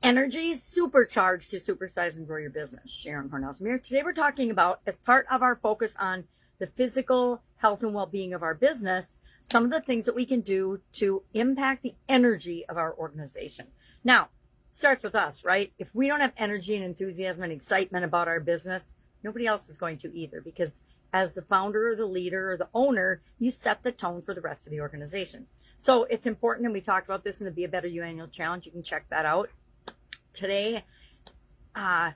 Energy supercharged to supersize and grow your business. Sharon Horne-Ellstrom here. Today we're talking about, as part of our focus on the physical health and well-being of our business, some of the things that we can do to impact the energy of our organization. Now, it starts with us, right? If we don't have energy and enthusiasm and excitement about our business, nobody else is going to either, because as the founder or the leader or the owner, you set the tone for the rest of the organization. So it's important, and we talked about this in the Be a Better You annual challenge. You can check that out. Today, how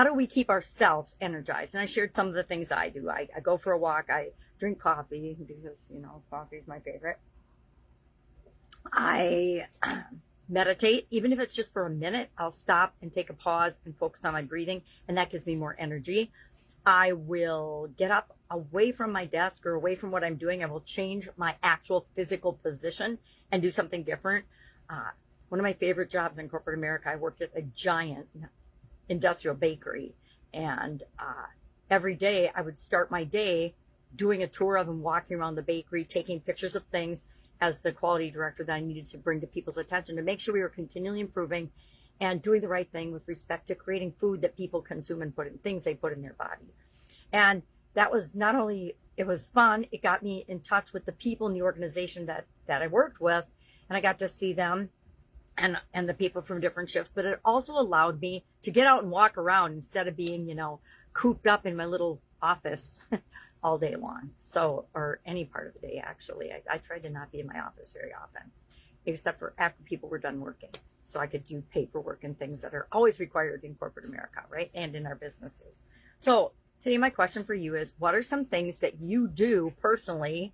do we keep ourselves energized? And I shared some of the things I do. I go for a walk. I drink coffee because, coffee is my favorite. I meditate. Even if it's just for a minute, I'll stop and take a pause and focus on my breathing, and that gives me more energy. I will get up away from my desk or away from what I'm doing. I will change my actual physical position and do something different. One of my favorite jobs in corporate America, I worked at a giant industrial bakery, and every day I would start my day doing a tour of and walking around the bakery, taking pictures of things as the quality director that I needed to bring to people's attention to make sure we were continually improving and doing the right thing with respect to creating food that people consume and put in things they put in their body. And that was not only, it was fun, it got me in touch with the people in the organization that I worked with, and I got to see them and the people from different shifts, but it also allowed me to get out and walk around instead of being, cooped up in my little office all day long. So, or any part of the day, actually. I tried to not be in my office very often, except for after people were done working. So I could do paperwork and things that are always required in corporate America, right? And in our businesses. So today my question for you is, what are some things that you do personally?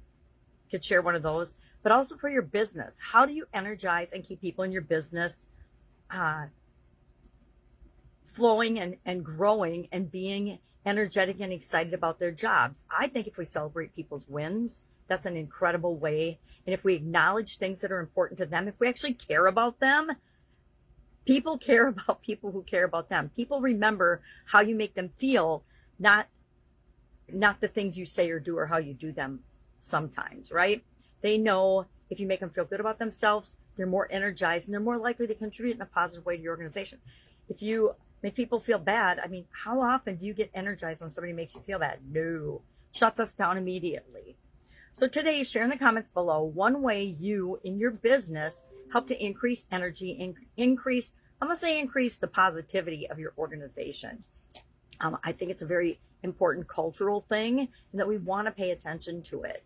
You could share one of those, but also for your business. How do you energize and keep people in your business flowing and growing and being energetic and excited about their jobs? I think if we celebrate people's wins, that's an incredible way. And if we acknowledge things that are important to them, if we actually care about them, people care about people who care about them. People remember how you make them feel, not the things you say or do or how you do them sometimes, right? They know if you make them feel good about themselves, they're more energized and they're more likely to contribute in a positive way to your organization. If you make people feel bad, how often do you get energized when somebody makes you feel bad? No, shuts us down immediately. So today, share in the comments below one way you in your business help to increase energy and increase the positivity of your organization. I think it's a very important cultural thing and that we want to pay attention to it.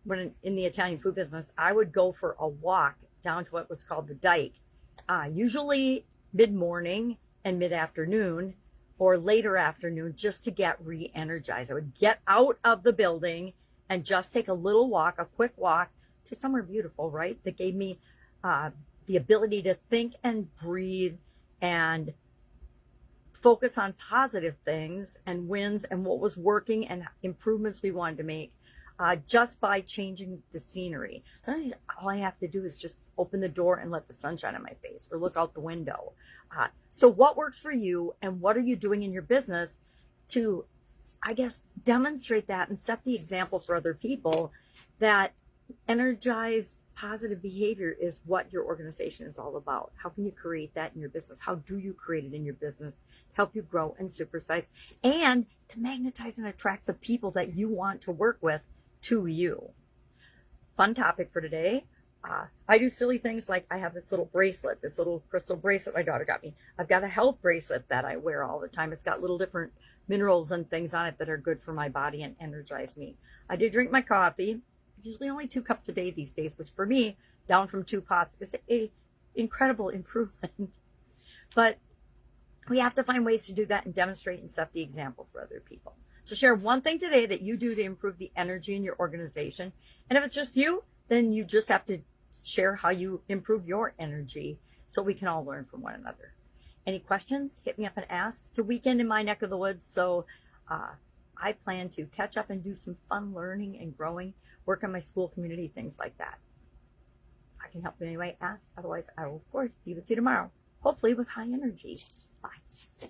When in the Italian food business, I would go for a walk down to what was called the dike, usually mid-morning and mid-afternoon or later afternoon, just to get re-energized. I would get out of the building and just take a little walk, a quick walk to somewhere beautiful, right? That gave me the ability to think and breathe and focus on positive things and wins and what was working and improvements we wanted to make just by changing the scenery. Sometimes all I have to do is just open the door and let the sun shine on my face or look out the window. So what works for you and what are you doing in your business to, demonstrate that and set the example for other people that energized positive behavior is what your organization is all about. How can you create that in your business? How do you create it in your business to help you grow and supersize and to magnetize and attract the people that you want to work with to you? Fun topic for today. I do silly things like I have this little bracelet, this little crystal bracelet my daughter got me. I've got a health bracelet that I wear all the time. It's got little different minerals and things on it that are good for my body and energize me. I do drink my coffee. Usually only 2 cups a day these days, which for me, down from 2 pots, is a incredible improvement. But we have to find ways to do that and demonstrate and set the example for other people. So share one thing today that you do to improve the energy in your organization. And if it's just you, then you just have to share how you improve your energy so we can all learn from one another. Any questions? Hit me up and ask. It's a weekend in my neck of the woods, so I plan to catch up and do some fun learning and growing, work on my school community, things like that. If I can help in any way, ask. Otherwise, I will, of course, be with you tomorrow, hopefully with high energy. Bye.